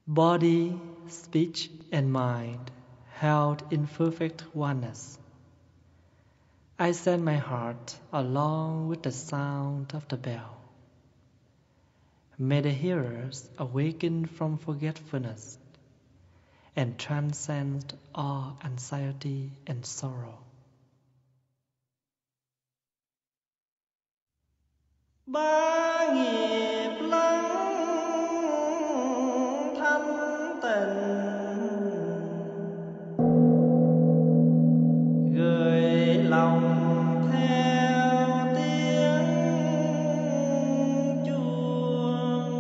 body, speech, and mind held in perfect oneness. I set my heart along with the sound of the bell. May the hearers awaken from forgetfulness and transcend all anxiety and sorrow. Ba nghiệp lắng thanh tịnh, gửi lòng theo tiếng chuông.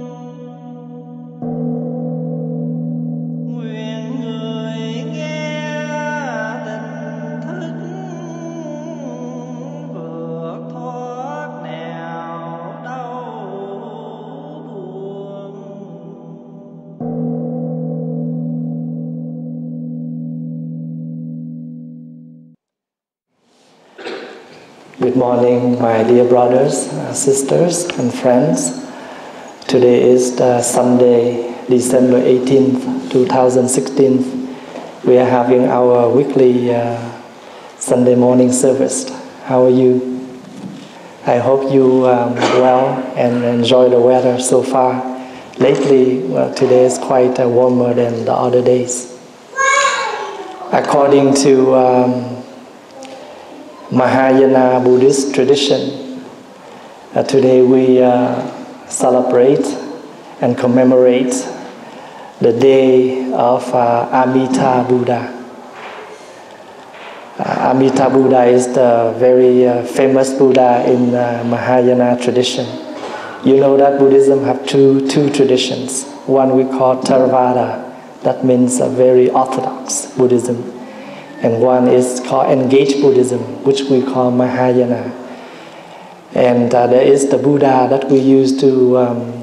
Nguyện người nghe tỉnh thức, vượt thoát nẻo đau buồn. Good morning, my dear brothers, sisters, and friends. Today is the Sunday, December 18th, 2016. We are having our weekly Sunday morning service. How are you? I hope you well and enjoy the weather so far. Lately, today is quite warmer than the other days. According to Mahayana Buddhist tradition, today we celebrate and commemorate the day of Amitabha Buddha. Amitabha Buddha is the very famous Buddha in Mahayana tradition. You know that Buddhism have two traditions. One we call Theravada, that means a very orthodox Buddhism. And one is called engaged Buddhism, which we call Mahayana. And there is the Buddha that we used to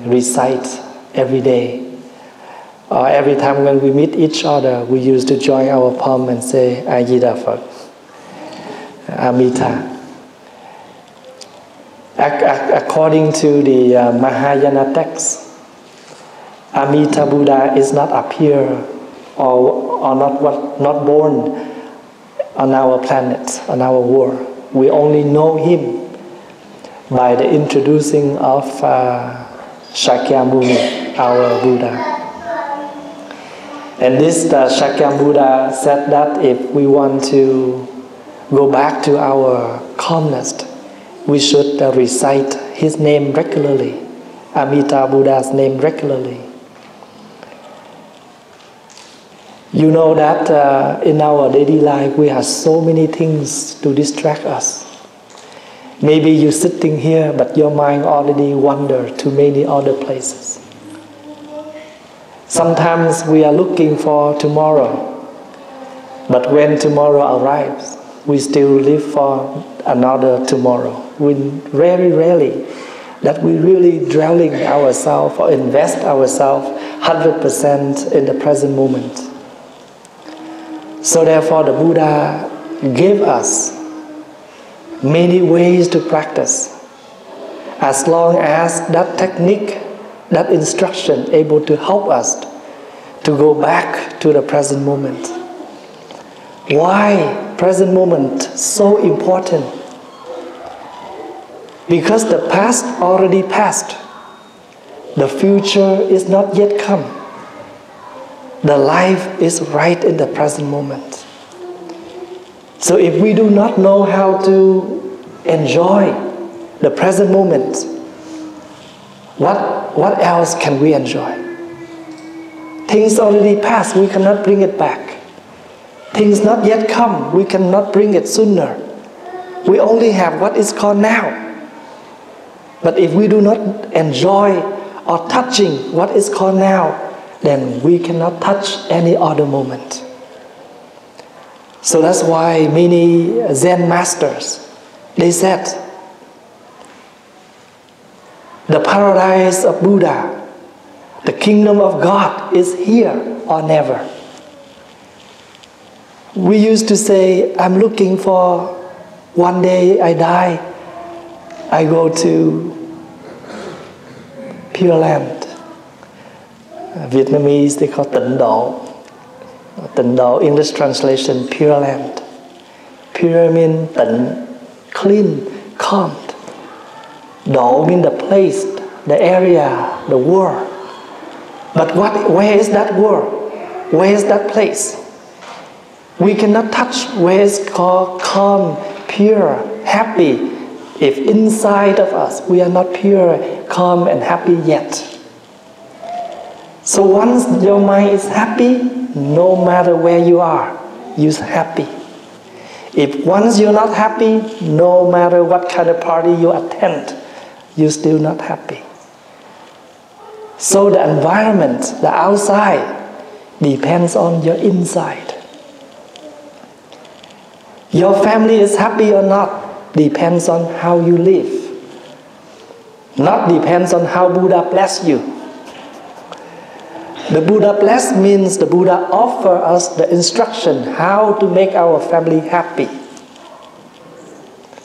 recite every day. Every time when we meet each other, we used to join our palm and say, Ajita Phật, Amita. According to the Mahayana text, Amitabha Buddha is not appear or not born on our planet, on our world. We only know him by the introducing of Shakyamuni, our Buddha. And this Shakyamuni Buddha said that if we want to go back to our calmness, we should recite his name regularly, Amitabha Buddha's name regularly. You know that in our daily life we have so many things to distract us. Maybe you're sitting here but your mind already wandered to many other places. Sometimes we are looking for tomorrow, but when tomorrow arrives, we still live for another tomorrow. We very rarely that we really dwelling ourselves or invest ourselves 100% in the present moment. So therefore the Buddha gave us many ways to practice. As long as that technique, that instruction able to help us to go back to the present moment. Why present moment so important? Because the past already passed. The future is not yet come. The life is right in the present moment. So if we do not know how to enjoy the present moment, what else can we enjoy? Things already passed, we cannot bring it back. Things not yet come, we cannot bring it sooner. We only have what is called now. But if we do not enjoy or touching what is called now, then we cannot touch any other moment. So that's why many Zen masters, they said, the paradise of Buddha, the kingdom of God is here or never. We used to say, I'm looking for one day I die, I go to Pure Land. Vietnamese they call tịnh độ. Tịnh độ, English translation, Pure Land. Pure means tịnh, clean, calm. Độ means the place, the area, the world. But where is that world? Where is that place? We cannot touch where it's called calm, pure, happy, if inside of us we are not pure, calm and happy yet. So once your mind is happy, no matter where you are, you're happy. If once you're not happy, no matter what kind of party you attend, you're still not happy. So the environment, the outside, depends on your inside. Your family is happy or not depends on how you live. Not depends on how Buddha bless you. The Buddha bless means the Buddha offer us the instruction how to make our family happy.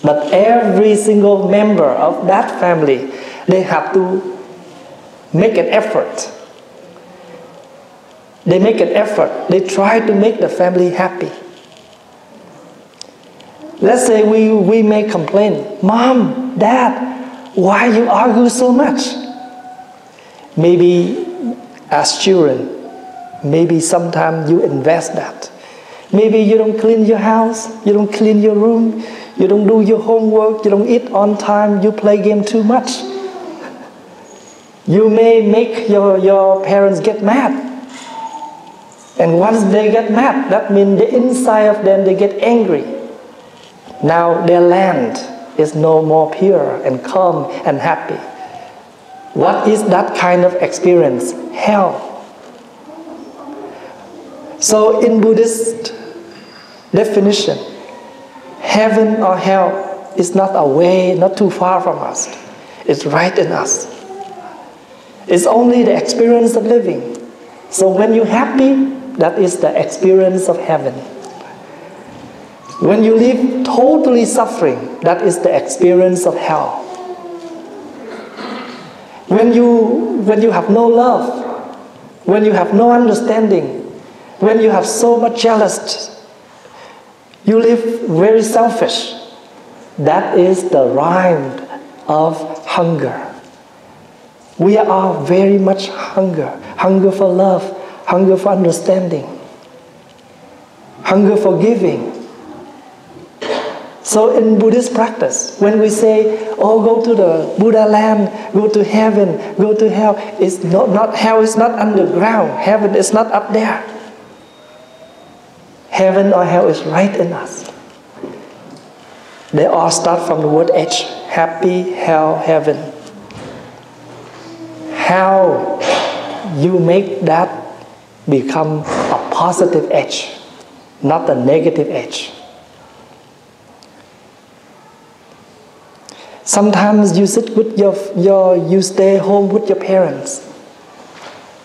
But every single member of that family, they have to make an effort. They make an effort. They try to make the family happy. Let's say we may complain, Mom, Dad, why you argue so much? Maybe as children, maybe sometimes you invest that. Maybe you don't clean your house, you don't clean your room, you don't do your homework, you don't eat on time, you play game too much. You may make your parents get mad. And once they get mad, that means the inside of them, they get angry. Now their land is no more pure and calm and happy. What is that kind of experience? Hell. So in Buddhist definition, heaven or hell is not away, not too far from us. It's right in us. It's only the experience of living. So when you're happy, that is the experience of heaven. When you live totally suffering, that is the experience of hell. When you have no love, when you have no understanding, when you have so much jealousy, you live very selfish. That is the rhyme of hunger. We are very much hunger for love, hunger for understanding, hunger for giving. So in Buddhist practice, when we say, oh, go to the Buddha land, go to heaven, go to hell, it's not hell is not underground. Heaven is not up there. Heaven or hell is right in us. They all start from the word H, happy, hell, heaven. How you make that become a positive edge, not a negative edge. Sometimes you sit with you stay home with your parents.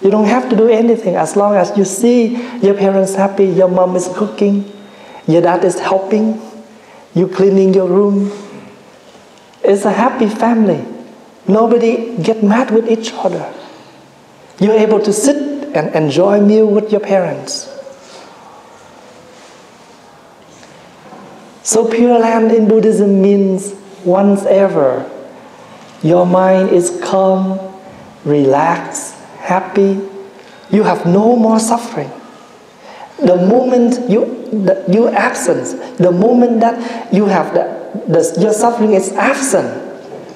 You don't have to do anything as long as you see your parents happy, your mom is cooking, your dad is helping, you cleaning your room. It's a happy family. Nobody get mad with each other. You're able to sit and enjoy meal with your parents. So Pure Land in Buddhism means once ever your mind is calm, relaxed, happy, you have no more suffering. The moment you absence, the moment that you have your suffering is absent,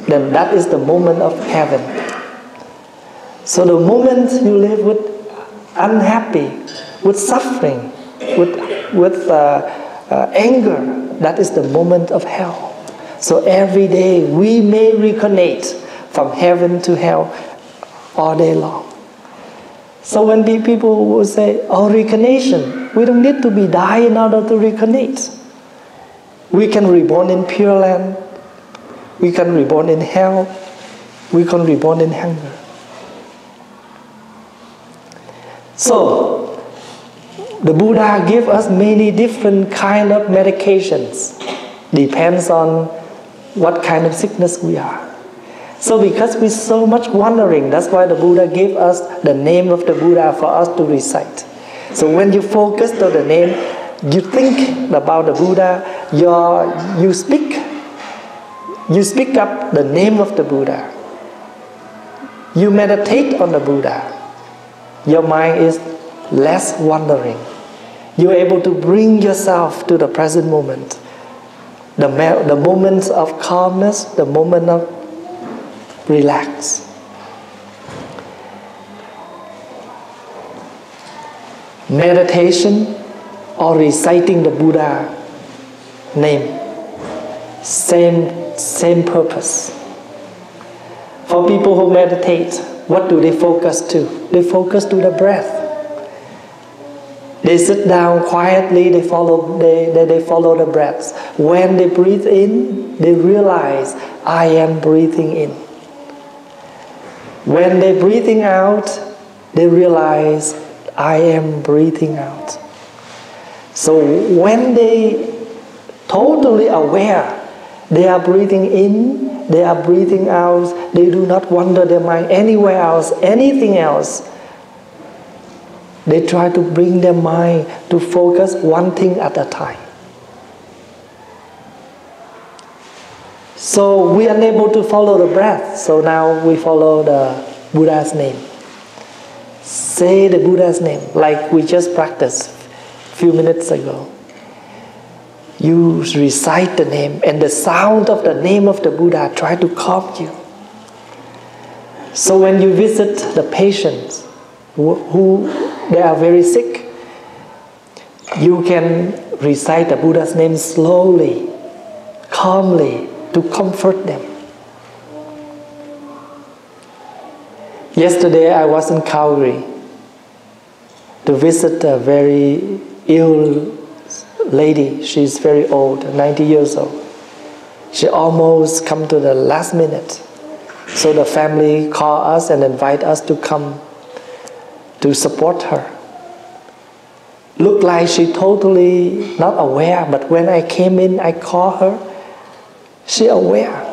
then that is the moment of heaven. So the moment you live with unhappy, with suffering, with anger, that is the moment of hell. So every day we may reincarnate from heaven to hell all day long. So when people will say, oh, reincarnation, we don't need to be die in order to reincarnate. We can reborn in Pure Land. We can reborn in hell. We can reborn in hunger. So, the Buddha gave us many different kind of medications. Depends on what kind of sickness we are. So because we're so much wondering, that's why the Buddha gave us the name of the Buddha for us to recite. So when you focus on the name, you think about the Buddha, you speak up the name of the Buddha. You meditate on the Buddha. Your mind is less wandering. You're able to bring yourself to the present moment. The moments of calmness, the moment of relax. Meditation or reciting the Buddha name, same purpose. For people who meditate, what do they focus to? They focus to the breath. They sit down quietly, they follow the breaths. When they breathe in, they realize, I am breathing in. When they're breathing out, they realize, I am breathing out. So when they totally aware, they are breathing in, they are breathing out, they do not wander their mind anywhere else, anything else. They try to bring their mind to focus one thing at a time. So we are unable to follow the breath, so now we follow the Buddha's name. Say the Buddha's name, like we just practiced a few minutes ago. You recite the name, and the sound of the name of the Buddha try to calm you. So when you visit the patients who they are very sick, you can recite the Buddha's name slowly, calmly, to comfort them. Yesterday I was in Calgary to visit a very ill lady. She's very old, 90 years old. She almost come to the last minute. So the family call us and invite us to come to support her. Looked like she totally not aware, but when I came in, I called her. She aware.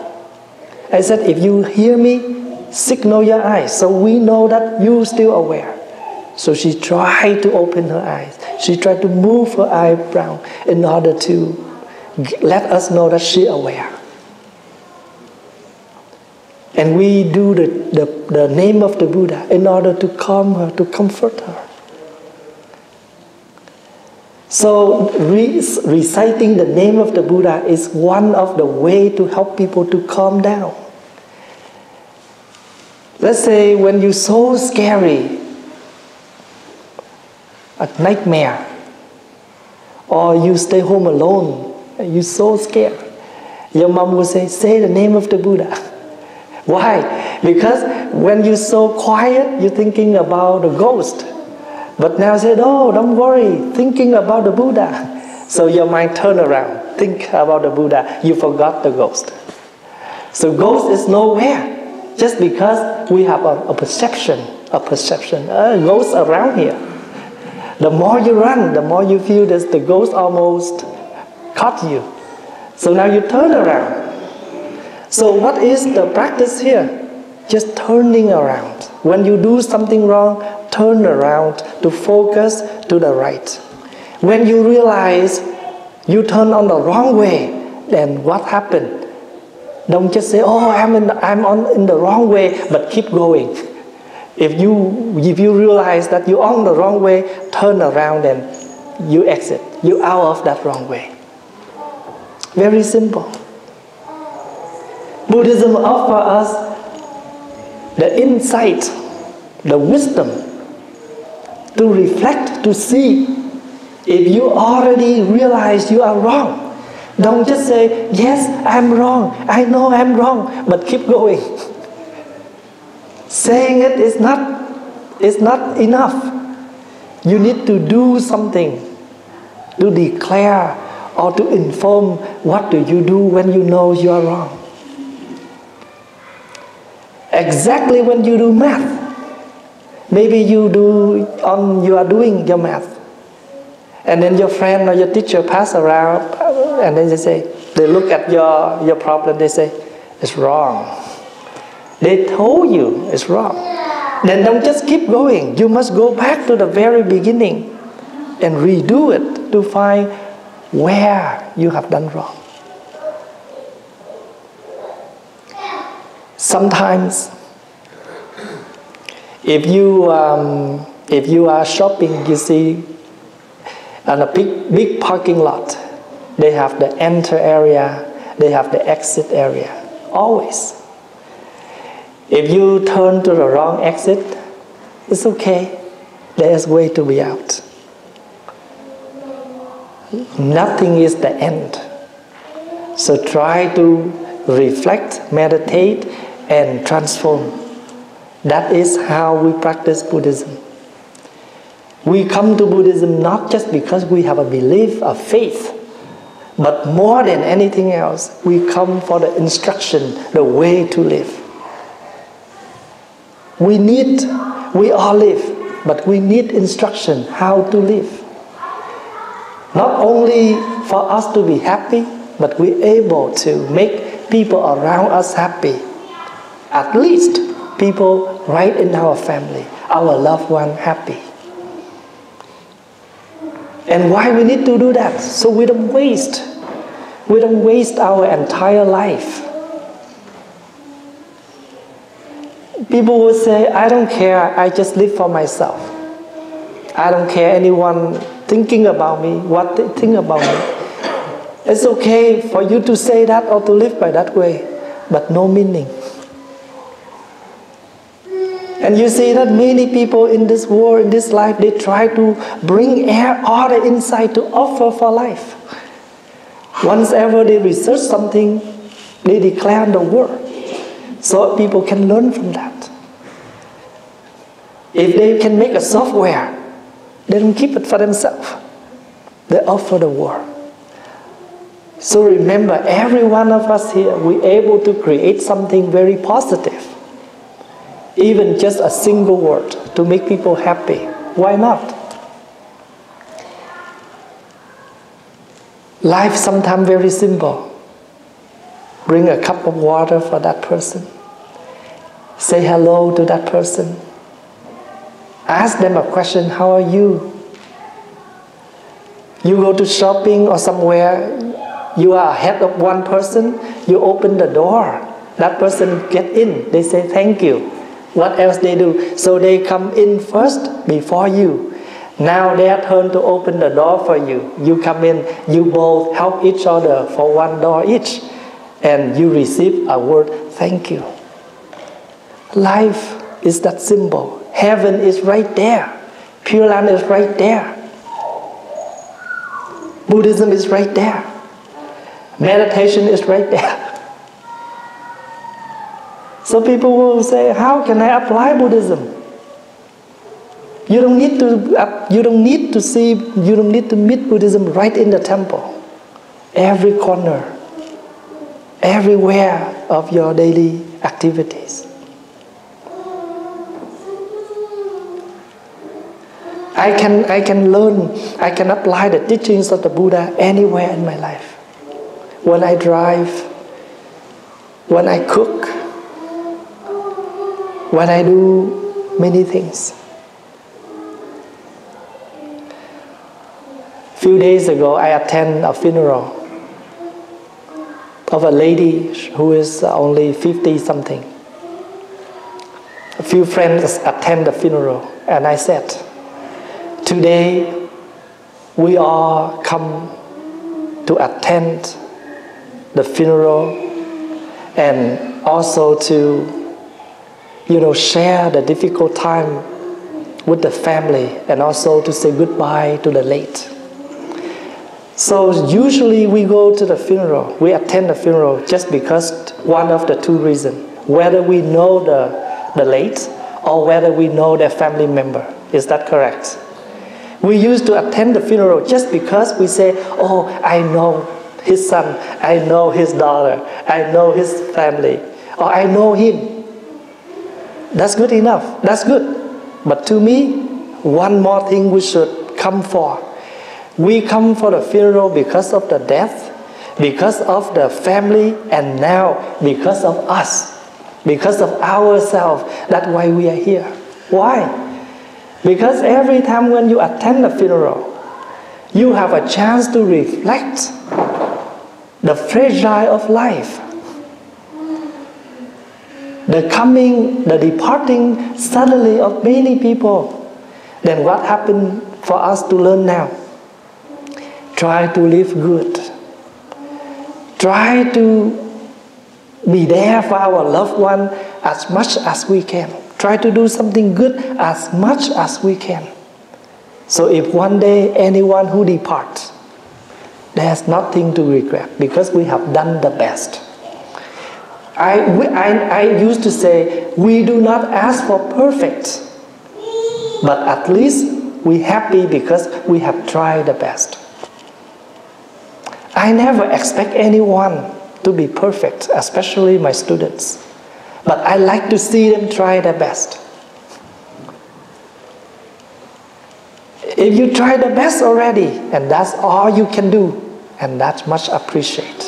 I said, if you hear me, signal your eyes, so we know that you still aware. So she tried to open her eyes. She tried to move her eyebrow in order to let us know that she aware. And we do the name of the Buddha in order to calm her, to comfort her. So reciting the name of the Buddha is one of the ways to help people to calm down. Let's say when you're so scary, a nightmare, or you stay home alone, you're so scared, your mom will say the name of the Buddha. Why? Because when you're so quiet, you're thinking about the ghost. But now say, oh, don't worry, thinking about the Buddha. So your mind turn around, think about the Buddha, you forgot the ghost. So ghost is nowhere, just because we have a perception, ghost around here. The more you run, the more you feel that the ghost almost caught you. So now you turn around. So what is the practice here? Just turning around. When you do something wrong, turn around to focus to the right. When you realize you turn on the wrong way, then what happened? Don't just say, oh, I'm in the wrong way, but keep going. If you realize that you're on the wrong way, turn around and you exit. You're out of that wrong way. Very simple. Buddhism offers us the insight, the wisdom to reflect, to see. If you already realize you are wrong, don't just say, yes, I'm wrong, I know I'm wrong, but keep going. Saying it is not enough. You need to do something to declare or to inform what do you do when you know you are wrong. Exactly when you do math. Maybe you are doing your math. And then your friend or your teacher pass around and then they look at your problem, they say, it's wrong. They told you it's wrong. Then don't just keep going. You must go back to the very beginning and redo it to find where you have done wrong. Sometimes, if you are shopping, you see, on a big parking lot, they have the enter area, they have the exit area, always. If you turn to the wrong exit, it's okay. There is way to be out. Nothing is the end. So try to reflect, meditate, and transform. That is how we practice Buddhism. We come to Buddhism not just because we have a belief, a faith, but more than anything else, we come for the instruction, the way to live. We all live, but we need instruction how to live. Not only for us to be happy, but we're able to make people around us happy. At least people right in our family, our loved one happy. And why we need to do that? So we don't waste our entire life. People will say, I don't care, I just live for myself. I don't care anyone thinking about me, what they think about me. It's okay for you to say that or to live by that way, but no meaning. And you see that many people in this world, in this life, they try to bring all the insight to offer for life. Once ever they research something, they declare the word. So people can learn from that. If they can make a software, they don't keep it for themselves. They offer the world. So remember, every one of us here, we're able to create something very positive. Even just a single word to make people happy. Why not? Life sometimes very simple. Bring a cup of water for that person. Say hello to that person. Ask them a question, how are you? You go to shopping or somewhere, you are ahead of one person, you open the door. That person get in, they say thank you. What else they do? So they come in first before you. Now their turn to open the door for you. You come in, you both help each other for one door each. And you receive a word, thank you. Life is that simple. Heaven is right there. Pure Land is right there. Buddhism is right there. Meditation is right there. So people will say, how can I apply Buddhism? You don't need to meet Buddhism right in the temple. Every corner, everywhere of your daily activities. I can learn, I can apply the teachings of the Buddha anywhere in my life. When I drive, when I cook, when I do many things. A few days ago, I attended a funeral of a lady who is only 50-something. A few friends attend the funeral, and I said, today we all come to attend the funeral and also to share the difficult time with the family and also to say goodbye to the late. So usually we go to the funeral, we attend the funeral just because one of the two reasons, whether we know the late or whether we know their family member. Is that correct? We used to attend the funeral just because we say, oh, I know his son, I know his daughter, I know his family, or I know him. That's good enough. That's good. But to me, one more thing we should come for. We come for the funeral because of the death, because of the family, and now because of us. Because of ourselves, that's why we are here. Why? Because every time when you attend a funeral, you have a chance to reflect the fragile of life, the coming, the departing suddenly of many people. Then what happened for us to learn now? Try to live good. Try to be there for our loved one as much as we can. Try to do something good as much as we can. So if one day anyone who departs, there's nothing to regret because we have done the best. I used to say, we do not ask for perfect, but at least we're happy because we have tried the best. I never expect anyone to be perfect, especially my students. But I like to see them try their best. If you try the best already, and that's all you can do, and that's much appreciated.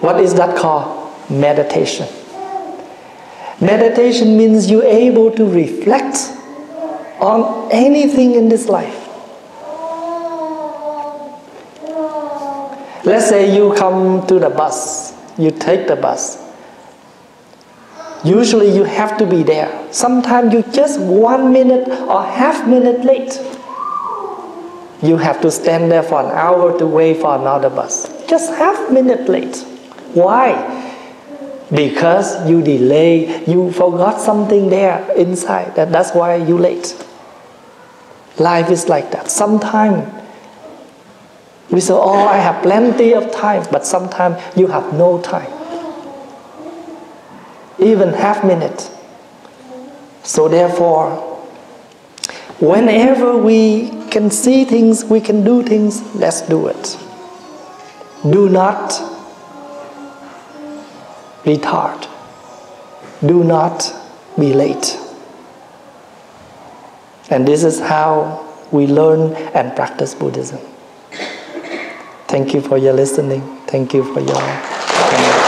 What is that called? Meditation. Meditation means you're able to reflect on anything in this life. Let's say you come to the bus, you take the bus. Usually you have to be there. Sometimes you just 1 minute or half minute late. You have to stand there for an hour to wait for another bus. Just half minute late. Why? Because you delay, you forgot something there inside. That's why you late. Life is like that. Sometimes we say, oh, I have plenty of time, but sometimes you have no time. Even half minute. So therefore, whenever we can see things, we can do things, let's do it. Do not retard. Do not be late. And this is how we learn and practice Buddhism. Thank you for your listening. Thank you for your